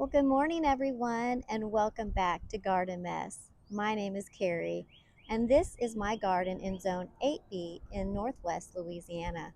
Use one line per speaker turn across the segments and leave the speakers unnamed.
Well, good morning, everyone, and welcome back to Garden Mess. My name is Kerry, and this is my garden in Zone 8B in Northwest Louisiana.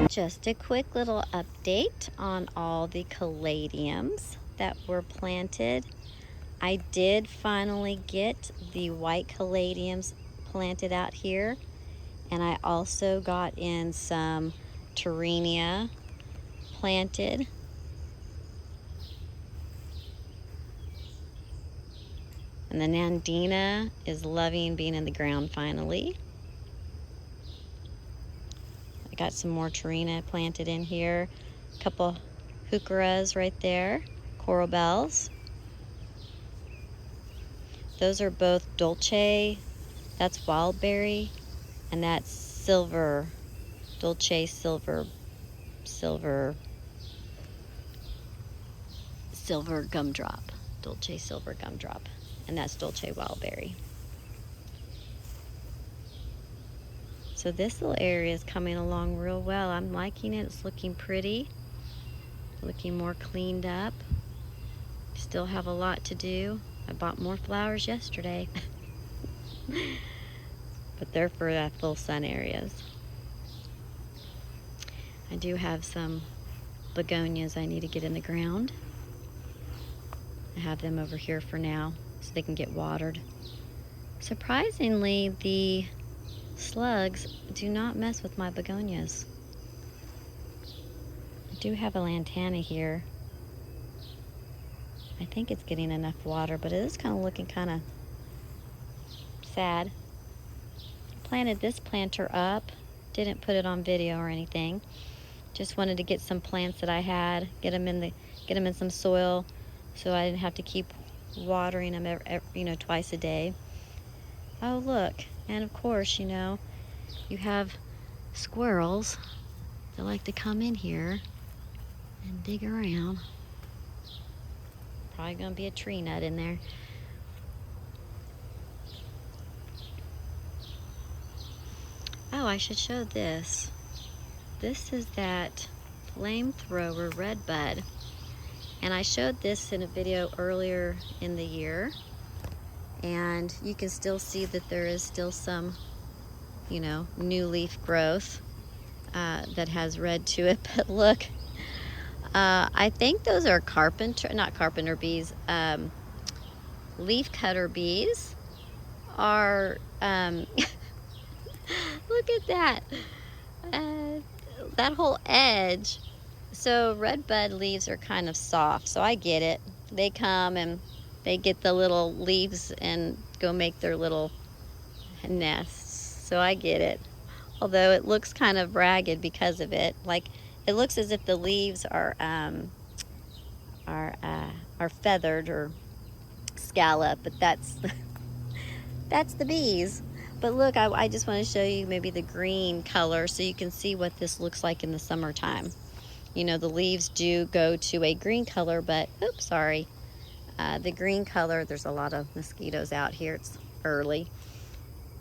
Just a quick little update on all the caladiums that were planted. I did finally get the white caladiums planted out here, and I also got in some Terrenia planted. And the Nandina is loving being in the ground finally. I got some more Terrenia planted in here. A couple heucheras right there, coral bells. Those are both Dolce, that's wildberry, and that's silver, Dolce silver gumdrop. Dolce silver gumdrop. And that's Dolce wildberry. So this little area is coming along real well. I'm liking it. It's looking pretty. Looking more cleaned up. Still have a lot to do. I bought more flowers yesterday. But they're for full sun areas. I do have some begonias I need to get in the ground. I have them over here for now so they can get watered. Surprisingly, the slugs do not mess with my begonias. I do have a lantana here. I think it's getting enough water, but it is kind of looking kind of sad. Planted this planter up, didn't put it on video or anything. Just wanted to get some plants that I had, get them in some soil, so I didn't have to keep watering them twice a day. Oh look, and of course, you have squirrels that like to come in here and dig around. Probably gonna be a tree nut in there. Oh, I should show this. This is that flamethrower red bud. And I showed this in a video earlier in the year. And you can still see that there is still some, new leaf growth that has red to it. But look, I think those are not carpenter bees, leaf cutter bees are, look at that. That whole edge. So red bud leaves are kind of soft, so I get it. They come and they get the little leaves and go make their little nests. So I get it. Although it looks kind of ragged because of it. Like it looks as if the leaves are feathered or scalloped, but that's that's the bees. But look, I just want to show you maybe the green color so you can see what this looks like in the summertime. The leaves do go to a green color, but, oops, sorry. The green color, there's a lot of mosquitoes out here. It's early.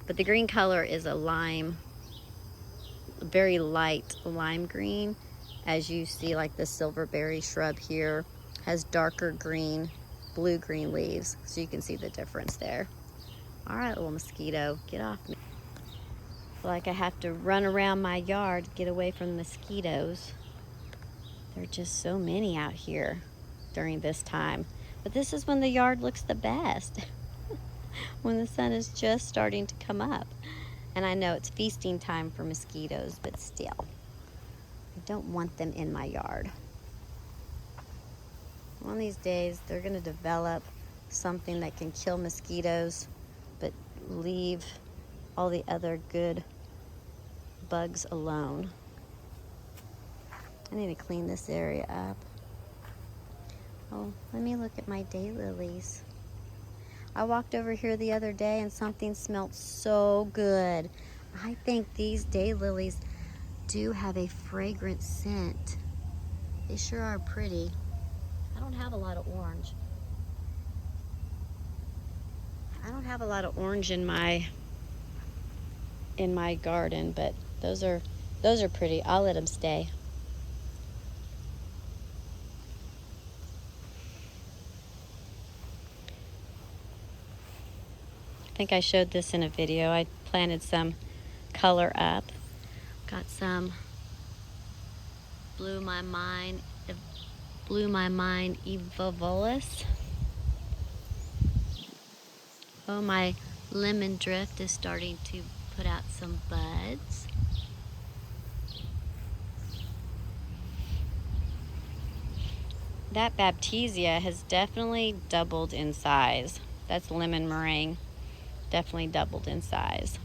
But the green color is a lime, very light lime green. As you see, like the silverberry shrub here has darker green, blue-green leaves. So you can see the difference there. All right, little mosquito, get off me. Like I have to run around my yard to get away from the mosquitoes. There are just so many out here during this time. But this is when the yard looks the best. When the sun is just starting to come up. And I know it's feasting time for mosquitoes, but still. I don't want them in my yard. One of these days, they're going to develop something that can kill mosquitoes, but leave all the other good bugs alone. I need to clean this area up. Oh, let me look at my daylilies. I walked over here the other day and something smelled so good. I think these daylilies do have a fragrant scent. They sure are pretty. I don't have a lot of orange. I don't have a lot of orange in my garden, but those are pretty. I'll let them stay. I think I showed this in a video. I planted some color up. Got some blew my mind evovolus. Oh, my lemon drift is starting to put out some buds. That baptisia has definitely doubled in size. That's lemon meringue. Definitely doubled in size.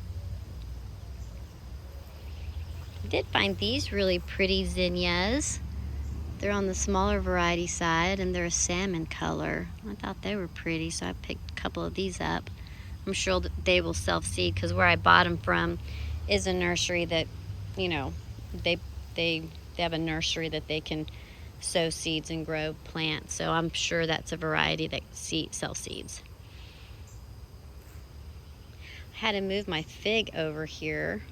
I did find these really pretty zinnias. They're on the smaller variety side and they're a salmon color. I thought they were pretty, so I picked a couple of these up. I'm sure that they will self-seed because where I bought them from is a nursery that, you know, they have a nursery that they can sow seeds and grow plants. So I'm sure that's a variety that self-seeds. I had to move my fig over here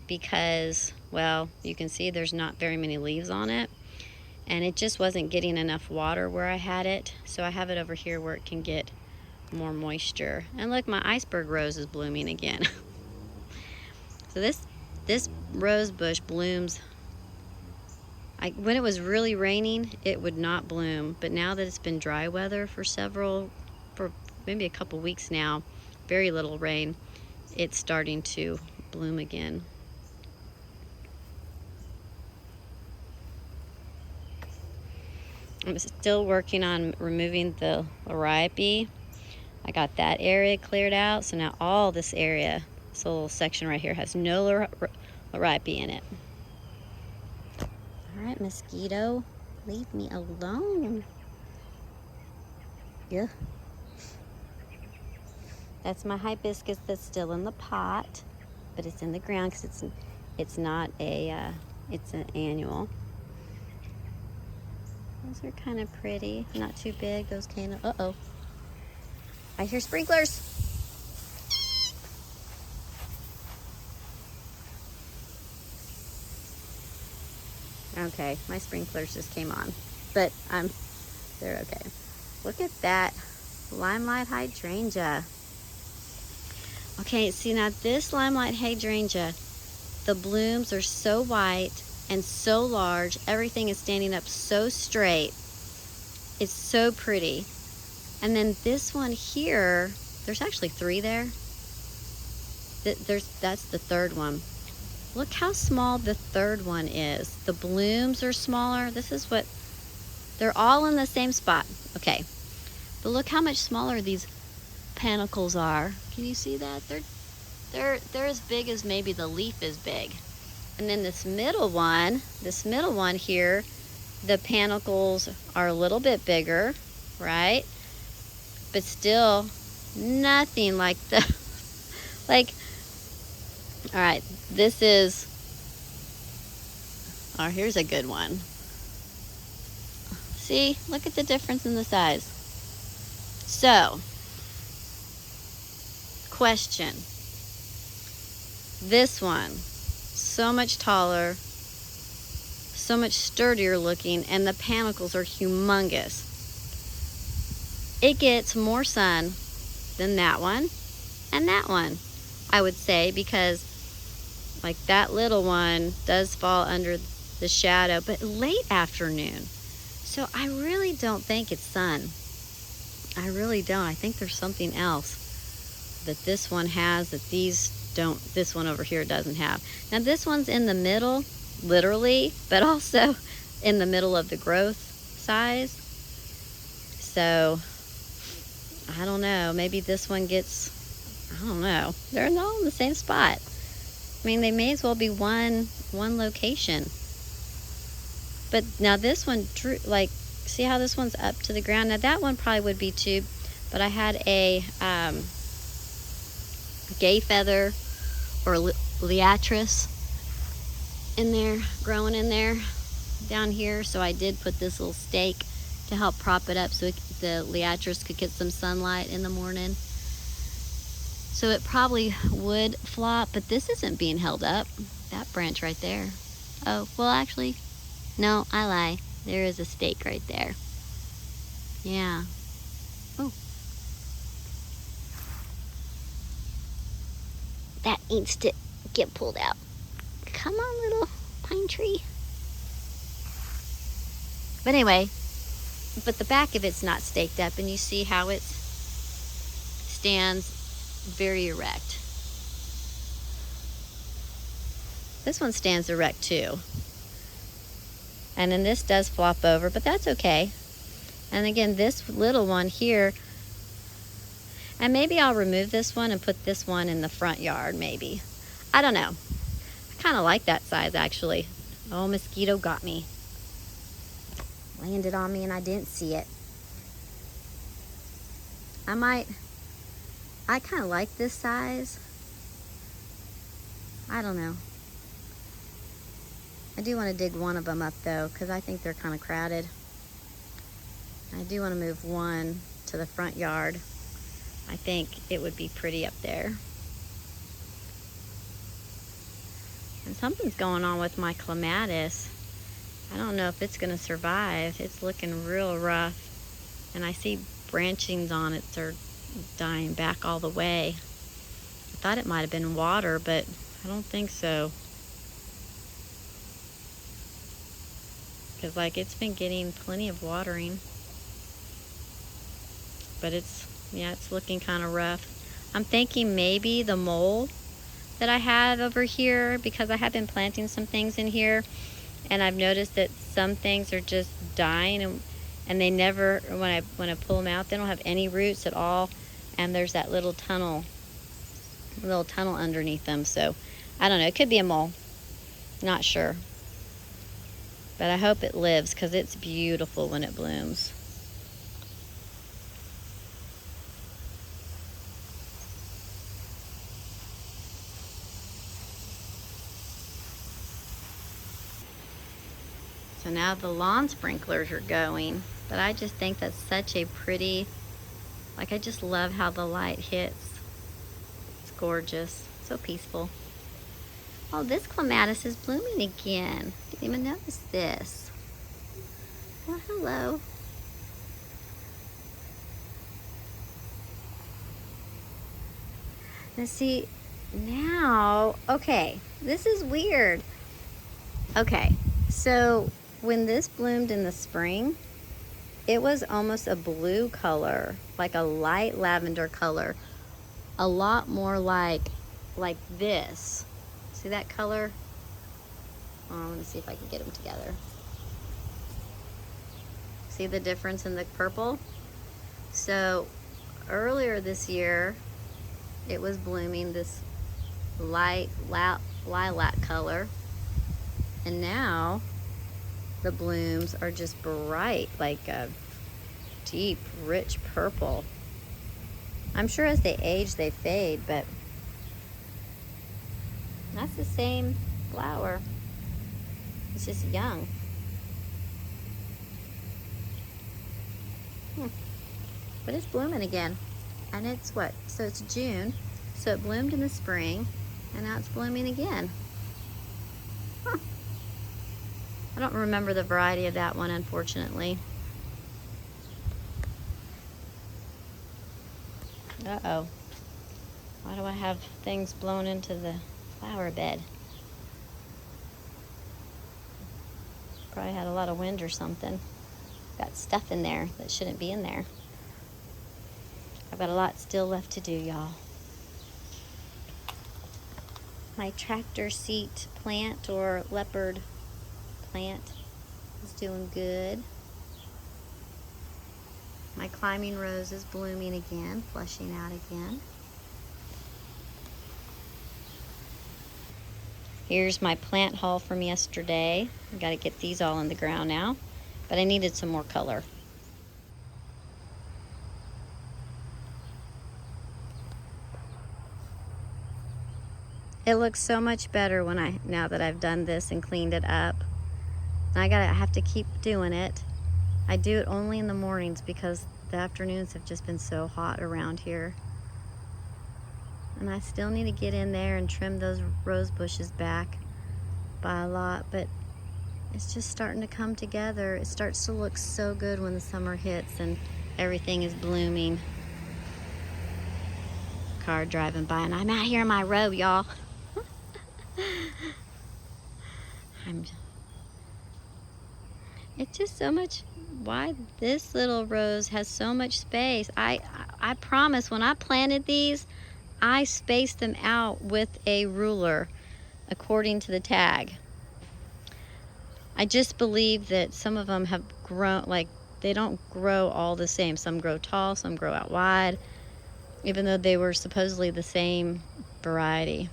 because, well, you can see there's not very many leaves on it. And it just wasn't getting enough water where I had it. So I have it over here where it can get more moisture. And look, my iceberg rose is blooming again. So this rose bush blooms. When it was really raining, it would not bloom. But now that it's been dry weather for maybe a couple weeks now, very little rain, it's starting to bloom again. I'm still working on removing the liriope. I got that area cleared out, so now all this area, this little section right here, has no liriope in it. All right, mosquito, leave me alone. Yeah. That's my hibiscus that's still in the pot, but it's in the ground because it's not it's an annual. Those are kind of pretty, not too big. Those kind of, uh-oh. I hear sprinklers. Okay, my sprinklers just came on, but they're okay. Look at that limelight hydrangea. Okay, see now this limelight hydrangea, the blooms are so white and so large. Everything is standing up so straight. It's so pretty. And then this one here, there's actually 3 there. That's the third one. Look how small the third one is. The blooms are smaller. They're all in the same spot. Okay, but look how much smaller these panicles are. Can you see that? They're as big as maybe the leaf is big. And then this middle one here, the panicles are a little bit bigger, right? But still nothing like all right, this is, oh, here's a good one. See, look at the difference in the size. So, question. This one, so much taller, so much sturdier looking, and the panicles are humongous. It gets more sun than that one and that one, I would say, because like that little one does fall under the shadow, but late afternoon. So I really don't think it's sun. I really don't. I think there's something else that this one has that this one over here doesn't have. Now this one's in the middle, literally, but also in the middle of the growth size. So I don't know, maybe this one gets, I don't know. They're all in the same spot. I mean, they may as well be one location. But now this one, like, see how this one's up to the ground? Now that one probably would be tube, but I had a gay feather or liatris in there, growing in there down here. So I did put this little stake to help prop it up so the liatris could get some sunlight in the morning. So it probably would flop, but this isn't being held up. That branch right there. Oh, well actually, no, I lie. There is a stake right there. Yeah. Oh. That needs to get pulled out. Come on, little pine tree. But anyway, but the back of it's not staked up, and you see how it stands very erect. This one stands erect too. And then this does flop over, but that's okay. And again, this little one here, and maybe I'll remove this one and put this one in the front yard, maybe. I don't know. I kind of like that size, actually. Oh, mosquito got me. Landed on me and I didn't see it. I kind of like this size. I don't know. I do want to dig one of them up though, because I think they're kind of crowded. I do want to move one to the front yard. I think it would be pretty up there. And something's going on with my clematis. I don't know if it's going to survive. It's looking real rough. And I see branchings on it are dying back all the way. I thought it might have been water, but I don't think so. Because like it's been getting plenty of watering. But it's looking kind of rough. I'm thinking maybe the mole that I have over here, because I have been planting some things in here, and I've noticed that some things are just dying, and they never, when I pull them out, they don't have any roots at all, and there's that little tunnel underneath them. So I don't know, it could be a mole, not sure, but I hope it lives because it's beautiful when it blooms. So now the lawn sprinklers are going, but I just think that's such a pretty, like I just love how the light hits. It's gorgeous, so peaceful. Oh, this clematis is blooming again. Didn't even notice this. Well, hello. Let's see, now, okay, this is weird. Okay, so when this bloomed in the spring, it was almost a blue color, like a light lavender color, a lot more like this. See that color? Oh, let me see if I can get them together. See the difference in the purple? So earlier this year, it was blooming this light lilac color, and now the blooms are just bright, like a deep, rich purple. I'm sure as they age, they fade, but that's the same flower. It's just young. But it's blooming again. And it's what? So it's June. So it bloomed in the spring, and now it's blooming again. Huh. I don't remember the variety of that one, unfortunately. Uh-oh. Why do I have things blown into the flower bed? Probably had a lot of wind or something. Got stuff in there that shouldn't be in there. I've got a lot still left to do, y'all. My tractor seat plant, or leopard plant, is doing good. My climbing rose is blooming again, flushing out again. Here's my plant haul from yesterday. I gotta get these all in the ground now, but I needed some more color. It looks so much better now that I've done this and cleaned it up. I have to keep doing it. I do it only in the mornings because the afternoons have just been so hot around here. And I still need to get in there and trim those rose bushes back by a lot, but it's just starting to come together. It starts to look so good when the summer hits and everything is blooming. Car driving by and I'm out here in my robe, y'all. It's just so much. Why this little rose has so much space. I promise when I planted these, I spaced them out with a ruler according to the tag. I just believe that some of them have grown, like they don't grow all the same. Some grow tall, some grow out wide, even though they were supposedly the same variety.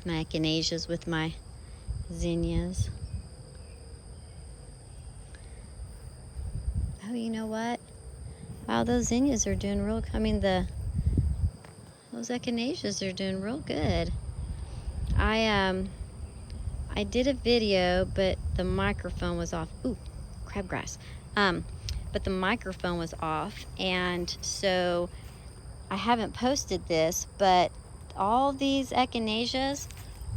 My echinaceas with my zinnias. Oh, you know what? Wow, those zinnias are doing real, those echinaceas are doing real good. I did a video, but the microphone was off. Ooh, crabgrass. But the microphone was off, and so I haven't posted this, but all these echinaceas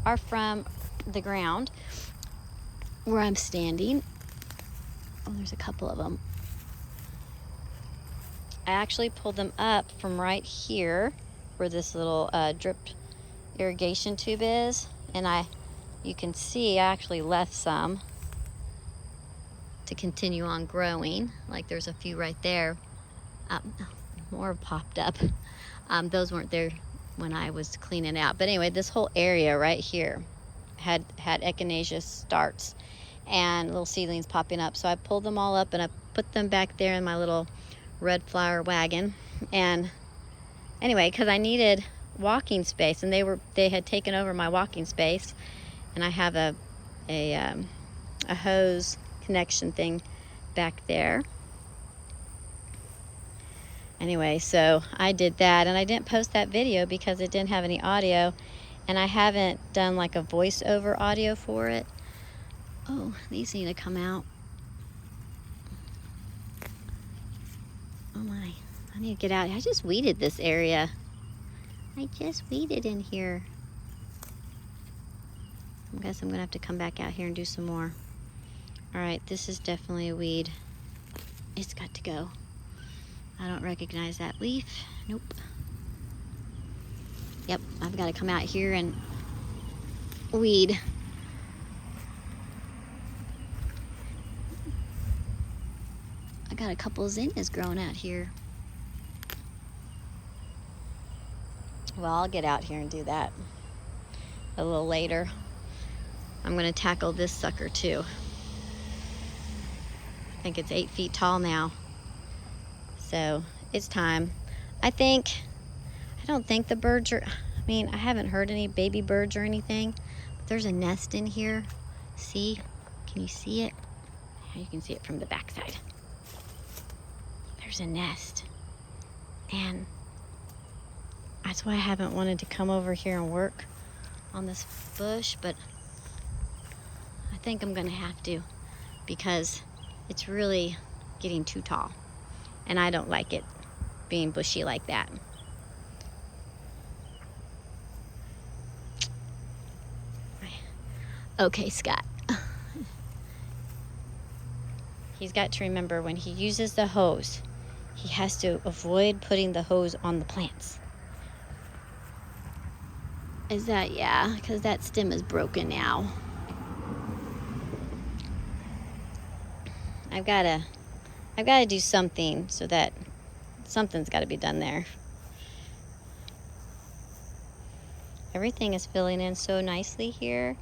are from the ground where I'm standing. Oh, there's a couple of them. I actually pulled them up from right here where this little drip irrigation tube is, and you can see I actually left some to continue on growing. Like there's a few right there. More popped up. Those weren't there when I was cleaning out. But anyway, this whole area right here had echinacea starts and little seedlings popping up. So I pulled them all up and I put them back there in my little red flower wagon. And anyway, because I needed walking space, and they had taken over my walking space, and I have a hose connection thing back there. Anyway, so I did that, and I didn't post that video because it didn't have any audio, and I haven't done like a voiceover audio for it. Oh, these need to come out. Oh my, I need to get out. I just weeded this area. I just weeded in here. I guess I'm gonna have to come back out here and do some more. All right, this is definitely a weed. It's got to go. I don't recognize that leaf. Nope. Yep, I've got to come out here and weed. I got a couple of zinnias growing out here. Well, I'll get out here and do that a little later. I'm going to tackle this sucker too. I think it's 8 feet tall now. So it's time. I don't think the birds are, I haven't heard any baby birds or anything, but there's a nest in here. See? Can you see it? You can see it from the backside. There's a nest. And that's why I haven't wanted to come over here and work on this bush, but I think I'm gonna have to because it's really getting too tall. And I don't like it being bushy like that. Okay, Scott. He's got to remember when he uses the hose, he has to avoid putting the hose on the plants. Is that, yeah, because that stem is broken now. I've got to do something so that something's got to be done there. Everything is filling in so nicely here.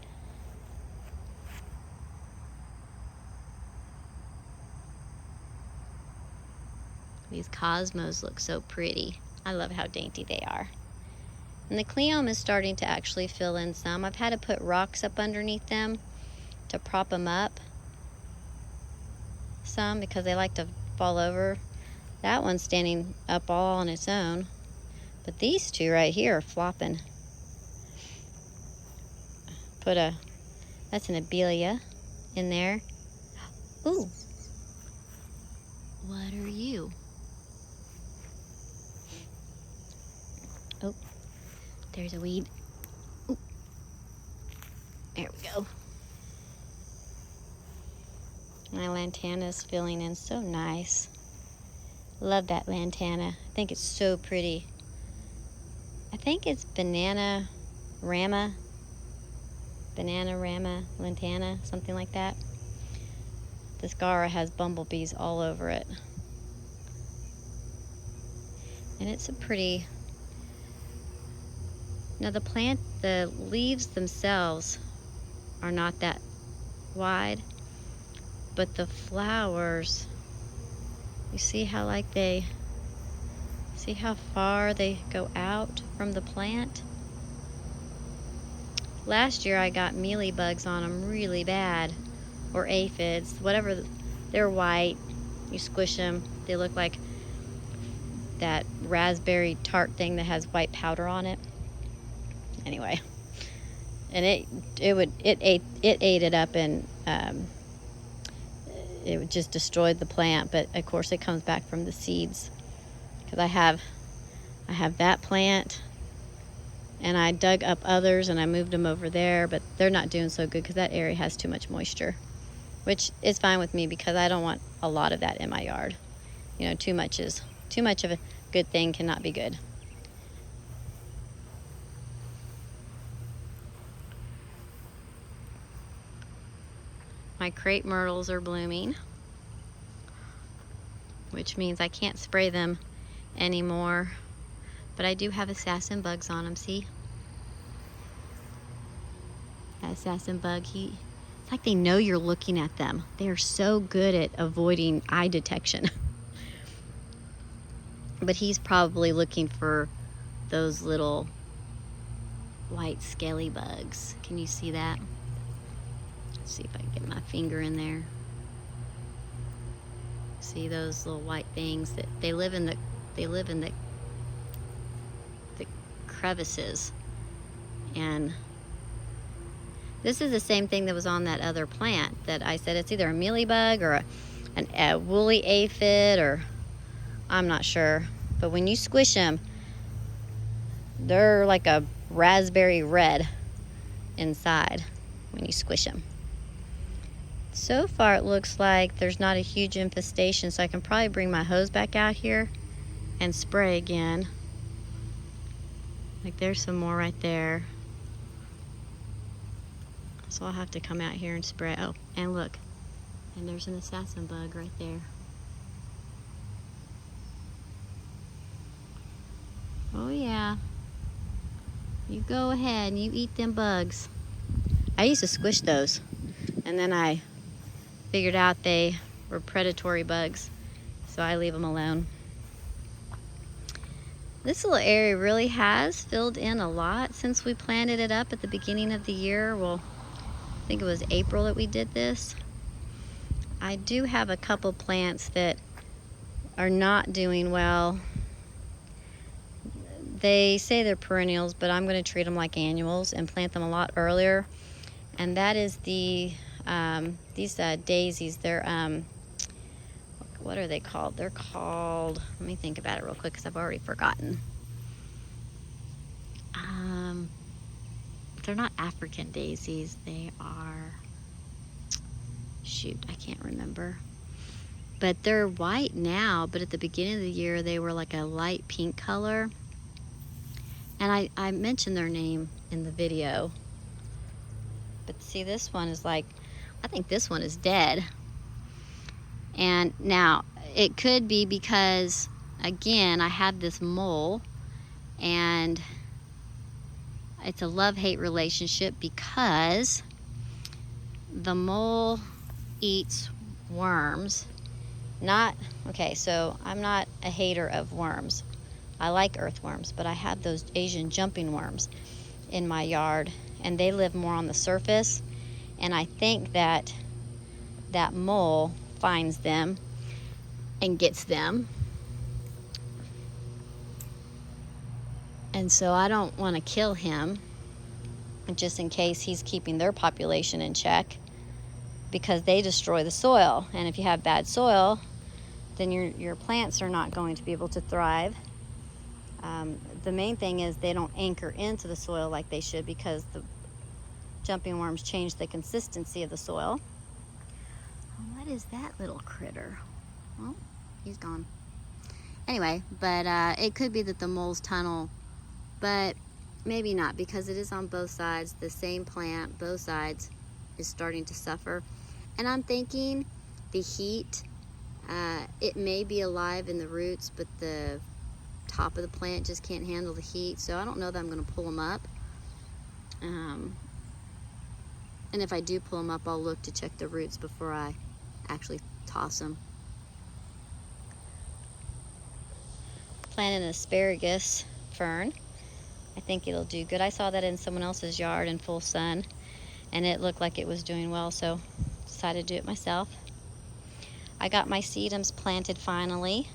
These cosmos look so pretty. I love how dainty they are. And the cleome is starting to actually fill in some. I've had to put rocks up underneath them to prop them up some because they like to fall over. That one's standing up all on its own. But these two right here are flopping. That's an abelia in there. Ooh. What are you? Oh, there's a weed. Ooh. There we go. My lantana's filling in so nice. Love that lantana. I think it's so pretty. I think it's banana rama lantana, something like that. This Gara has bumblebees all over it. And it's a pretty... Now the leaves themselves are not that wide, but the flowers, you see how see how far they go out from the plant? Last year I got mealybugs on them really bad, or aphids, whatever. They're white, you squish them, they look like that raspberry tart thing that has white powder on it. Anyway, and it ate it up, and it just destroyed the plant. But of course it comes back from the seeds, because I have that plant, and I dug up others and I moved them over there, but they're not doing so good because that area has too much moisture, which is fine with me because I don't want a lot of that in my yard. You know, too much of a good thing cannot be good. My crepe myrtles are blooming, which means I can't spray them anymore, but I do have assassin bugs on them. See? That assassin bug, it's like they know you're looking at them. They are so good at avoiding eye detection. But he's probably looking for those little white scaly bugs. Can you see that? Let's see if I can get my finger in there. See those little white things that they live in the crevices. And this is the same thing that was on that other plant that I said it's either a mealybug or a woolly aphid, or I'm not sure. But when you squish them, they're like a raspberry red inside when you squish them. So far it looks like there's not a huge infestation, so I can probably bring my hose back out here and spray again. Like there's some more right there. So I'll have to come out here and spray. Oh, and look. And there's an assassin bug right there. Oh yeah. You go ahead and you eat them bugs. I used to squish those, and then I figured out they were predatory bugs, so I leave them alone. This little area really has filled in a lot since we planted it up at the beginning of the year. Well, I think it was April that we did this. I do have a couple plants that are not doing well. They say they're perennials, but I'm going to treat them like annuals and plant them a lot earlier. And that is these daisies. They're what are they called? They're called, let me think about it real quick because I've already forgotten. They're not African daisies. They are, shoot, I can't remember. But they're white now, but at the beginning of the year they were like a light pink color. And I mentioned their name in the video. But see, this one is like, I think this one is dead. And now, it could be because, again, I have this mole, and it's a love-hate relationship because the mole eats worms. Okay, so I'm not a hater of worms. I like earthworms, but I have those Asian jumping worms in my yard, and they live more on the surface, and I think that that mole finds them and gets them. And so I don't want to kill him, just in case he's keeping their population in check, because they destroy the soil. And if you have bad soil, then your plants are not going to be able to thrive. The main thing is they don't anchor into the soil like they should, because the jumping worms change the consistency of the soil. What is that little critter? Well, he's gone. Anyway, but it could be that the mole's tunnel, but maybe not, because it is on both sides. The same plant, both sides, is starting to suffer. And I'm thinking the heat, it may be alive in the roots, but the top of the plant just can't handle the heat. So I don't know that I'm going to pull them up. And if I do pull them up, I'll look to check the roots before I actually toss them. Planted an asparagus fern. I think it'll do good. I saw that in someone else's yard in full sun, and it looked like it was doing well, so decided to do it myself. I got my sedums planted finally.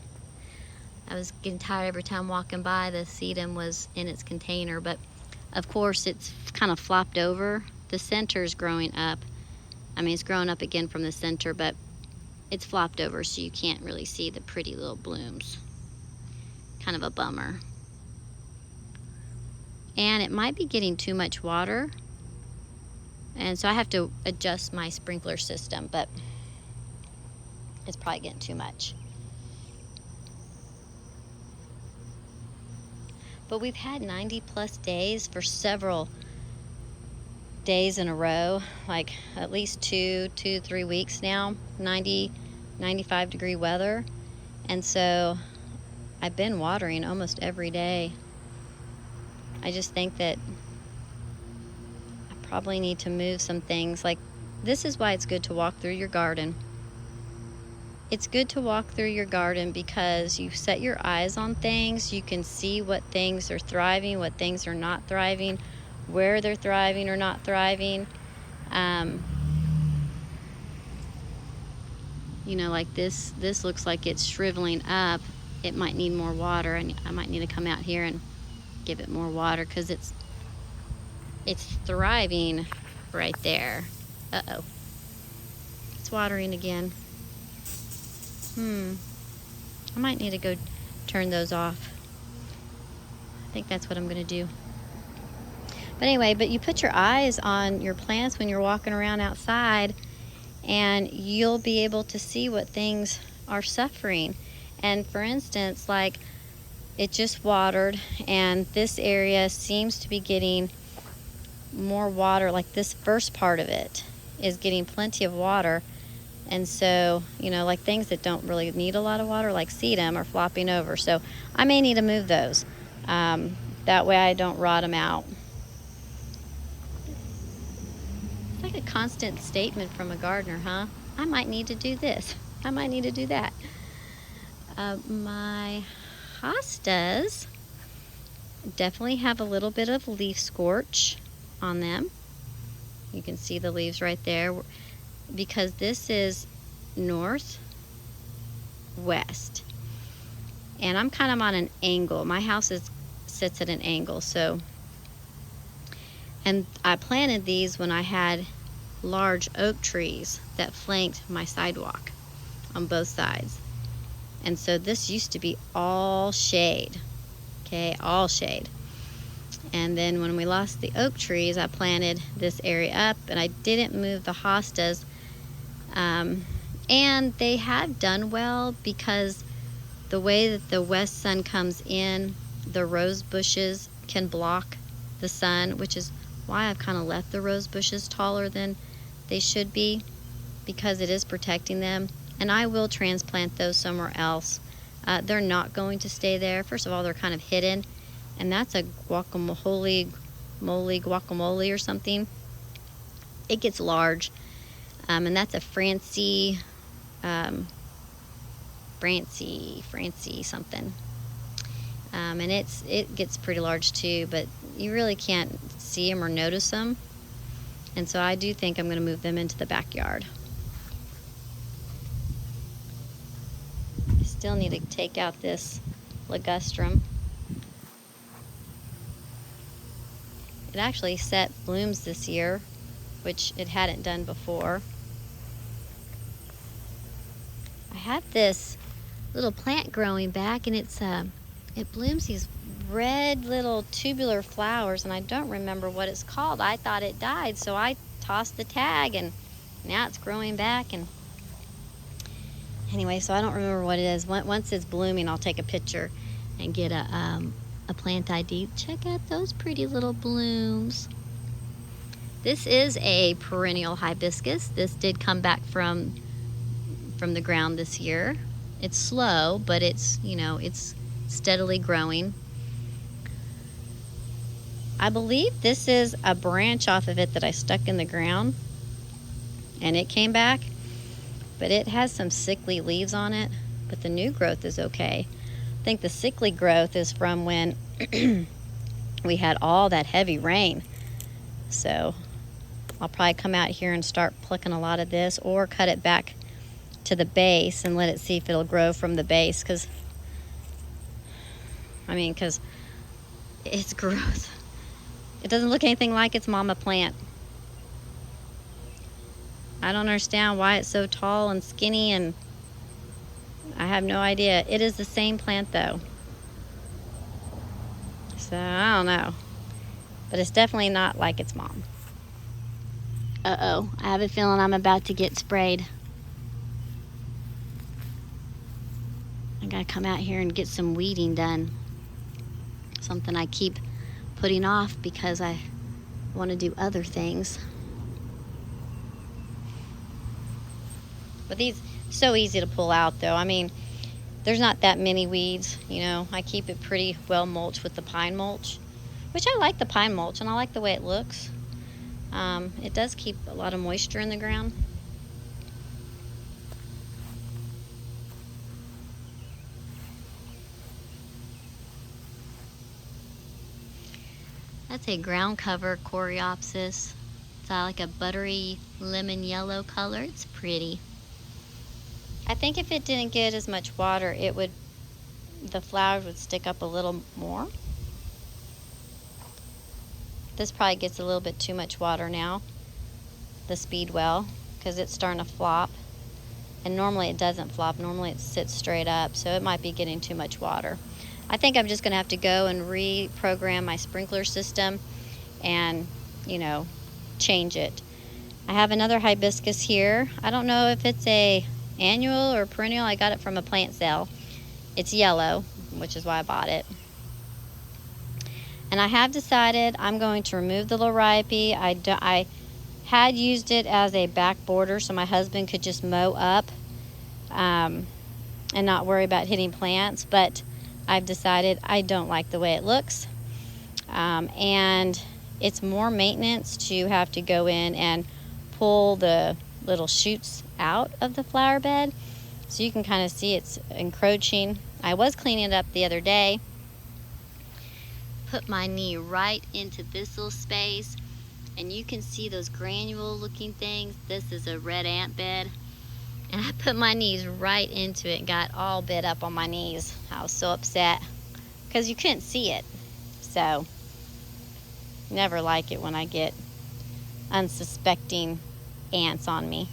I was getting tired every time walking by. The sedum was in its container, but of course it's kind of flopped over. The center's growing up. I mean, it's growing up again from the center, but it's flopped over, so you can't really see the pretty little blooms. Kind of a bummer. And it might be getting too much water, and so I have to adjust my sprinkler system, but it's probably getting too much. But we've had 90 plus days for several days in a row, like at least 3 weeks now, 90, 95 degree weather. And so I've been watering almost every day. I just think that I probably need to move some things. Like, this is why it's good to walk through your garden. It's good to walk through your garden because you set your eyes on things. You can see what things are thriving, what things are not thriving, where they're thriving or not thriving. You know, like this looks like it's shriveling up. It might need more water, and I might need to come out here and give it more water, because it's thriving right there. Uh-oh. It's watering again. I might need to go turn those off. I think that's what I'm gonna do. But anyway, but you put your eyes on your plants when you're walking around outside, and you'll be able to see what things are suffering. And for instance, like, it just watered, and this area seems to be getting more water. Like, this first part of it is getting plenty of water. And so, you know, like things that don't really need a lot of water, like sedum, are flopping over. So I may need to move those. That way I don't rot them out. It's like a constant statement from a gardener, huh? I might need to do this. I might need to do that. My hostas definitely have a little bit of leaf scorch on them. You can see the leaves right there, because this is northwest, and I'm kind of on an angle. My house sits at an angle, so, and I planted these when I had large oak trees that flanked my sidewalk on both sides. And so this used to be all shade, okay, all shade. And then when we lost the oak trees, I planted this area up, and I didn't move the hostas. And they have done well, because the way that the west sun comes in, the rose bushes can block the sun, which is why I've kind of left the rose bushes taller than they should be, because it is protecting them. And I will transplant those somewhere else. They're not going to stay there. First of all, they're kind of hidden, and that's a guacamole or something. It gets large, and that's a Francie something. And it gets pretty large too, but you really can't see them or notice them. And so I do think I'm going to move them into the backyard. I still need to take out this ligustrum. It actually set blooms this year, which it hadn't done before. I have this little plant growing back, and it blooms these red little tubular flowers, and I don't remember what it's called. I thought it died, so I tossed the tag, and now it's growing back. And anyway, so I don't remember what it is. Once it's blooming, I'll take a picture and get a plant ID. Check out those pretty little blooms. This is a perennial hibiscus. This did come back from the ground this year. It's slow, but it's steadily growing. I believe this is a branch off of it that I stuck in the ground and it came back, but it has some sickly leaves on it, but the new growth is okay. I think the sickly growth is from when we had all that heavy rain. So I'll probably come out here and start plucking a lot of this, or cut it back to the base and let it see if it'll grow from the base, because it's gross. It doesn't look anything like its mama plant. I don't understand why it's so tall and skinny, and I have no idea. It is the same plant though. So I don't know. But it's definitely not like its mom. Uh-oh, I have a feeling I'm about to get sprayed. I gotta come out here and get some weeding done. Something I keep putting off because I want to do other things. But these, so easy to pull out though. I mean, there's not that many weeds, I keep it pretty well mulched with the pine mulch, which I like the pine mulch and I like the way it looks. It does keep a lot of moisture in the ground. That's a ground cover coreopsis. It's like a buttery lemon yellow color. It's pretty. I think if it didn't get as much water, the flowers would stick up a little more. This probably gets a little bit too much water now, the speedwell, because it's starting to flop. And normally it doesn't flop. Normally it sits straight up, so it might be getting too much water. I think I'm just going to have to go and reprogram my sprinkler system and, change it. I have another hibiscus here. I don't know if it's a annual or perennial. I got it from a plant sale. It's yellow, which is why I bought it. And I have decided I'm going to remove the liripe. I had used it as a back border so my husband could just mow up and not worry about hitting plants, but I've decided I don't like the way it looks, and it's more maintenance to have to go in and pull the little shoots out of the flower bed, so you can kind of see it's encroaching. I was cleaning it up the other day, put my knee right into this little space, and you can see those granule looking things. This is a red ant bed. And I put my knees right into it and got all bit up on my knees. I was so upset because you couldn't see it. So, never like it when I get unsuspecting ants on me.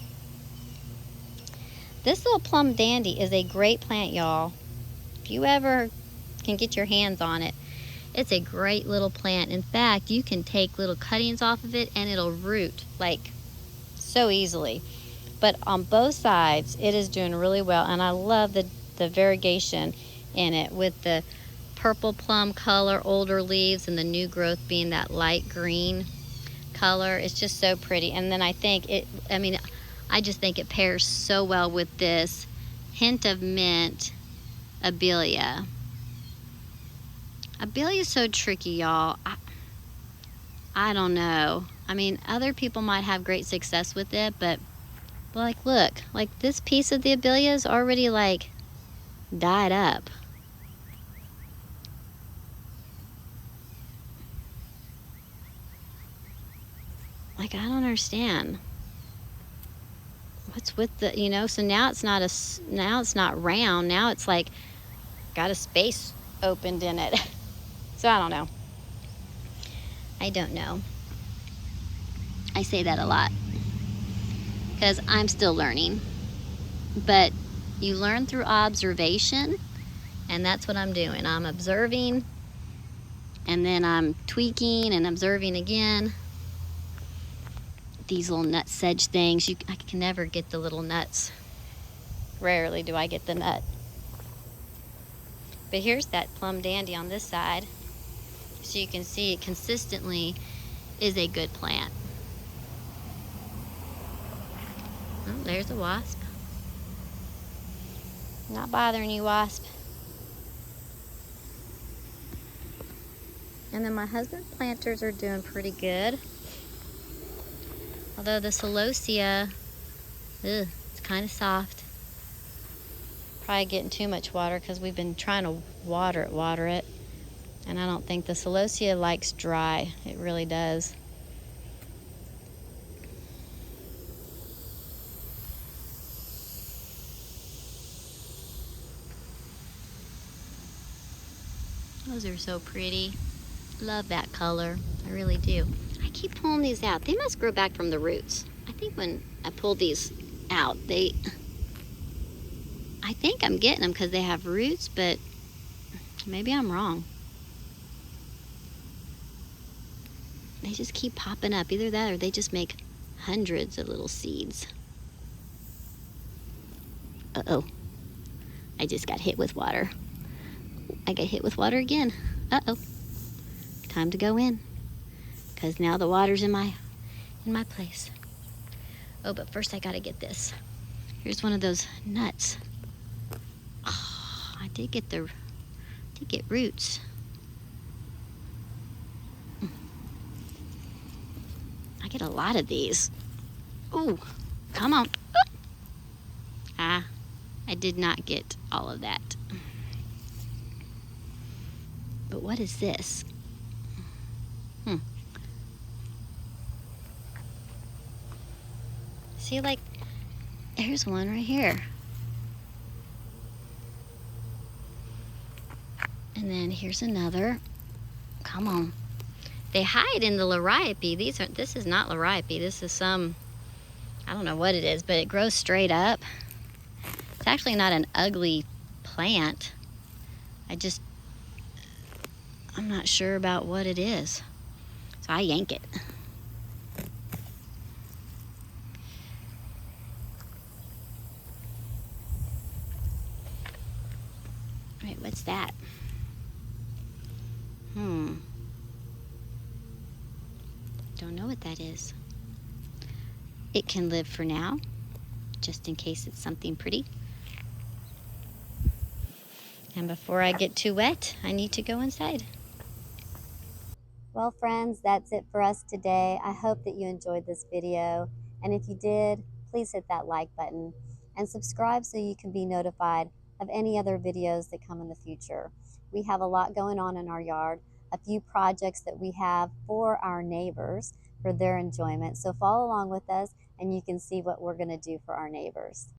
This little plum dandy is a great plant, y'all. If you ever can get your hands on it, it's a great little plant. In fact, you can take little cuttings off of it and it'll root like so easily. But on both sides, it is doing really well, and I love the variegation in it with the purple plum color, older leaves, and the new growth being that light green color. It's just so pretty. And then I just think it pairs so well with this hint of mint abelia. Abelia is so tricky, y'all. I don't know. Other people might have great success with it, but look, this piece of the abelia is already died up. Like, I don't understand. What's with the, so now it's not round. Now it's like got a space opened in it. So I don't know. I don't know. I say that a lot because I'm still learning. But you learn through observation, and that's what I'm doing. I'm observing, and then I'm tweaking and observing again. These little nut sedge things, I can never get the little nuts. Rarely do I get the nut. But here's that plum dandy on this side. So you can see it consistently is a good plant. Oh, there's a wasp. Not bothering you, wasp. And then my husband's planters are doing pretty good. Although the celosia, it's kind of soft. Probably getting too much water because we've been trying to water it. And I don't think the celosia likes dry. It really does. Those are so pretty. Love that color. I really do. I keep pulling these out. They must grow back from the roots. I think when I pull these out, I think I'm getting them because they have roots, but maybe I'm wrong. They just keep popping up. Either that or they just make hundreds of little seeds. Uh-oh. I just got hit with water. I got hit with water again. Uh-oh. Time to go in. Because now the water's in my place. Oh, but first I gotta get this. Here's one of those nuts. Oh, I did get roots. I get a lot of these. Ooh, come on. Ah, I did not get all of that. But what is this? See, like, here's one right here. And then here's another. Come on. They hide in the liriope. This is not liriope. This is some, I don't know what it is, but it grows straight up. It's actually not an ugly plant. I'm not sure about what it is. So I yank it. Wait, what's that? Don't know what that is. It can live for now, just in case it's something pretty. And before I get too wet, I need to go inside. Well, friends, that's it for us today. I hope that you enjoyed this video. And if you did, please hit that like button and subscribe so you can be notified of any other videos that come in the future. We have a lot going on in our yard, a few projects that we have for our neighbors for their enjoyment. So follow along with us and you can see what we're going to do for our neighbors.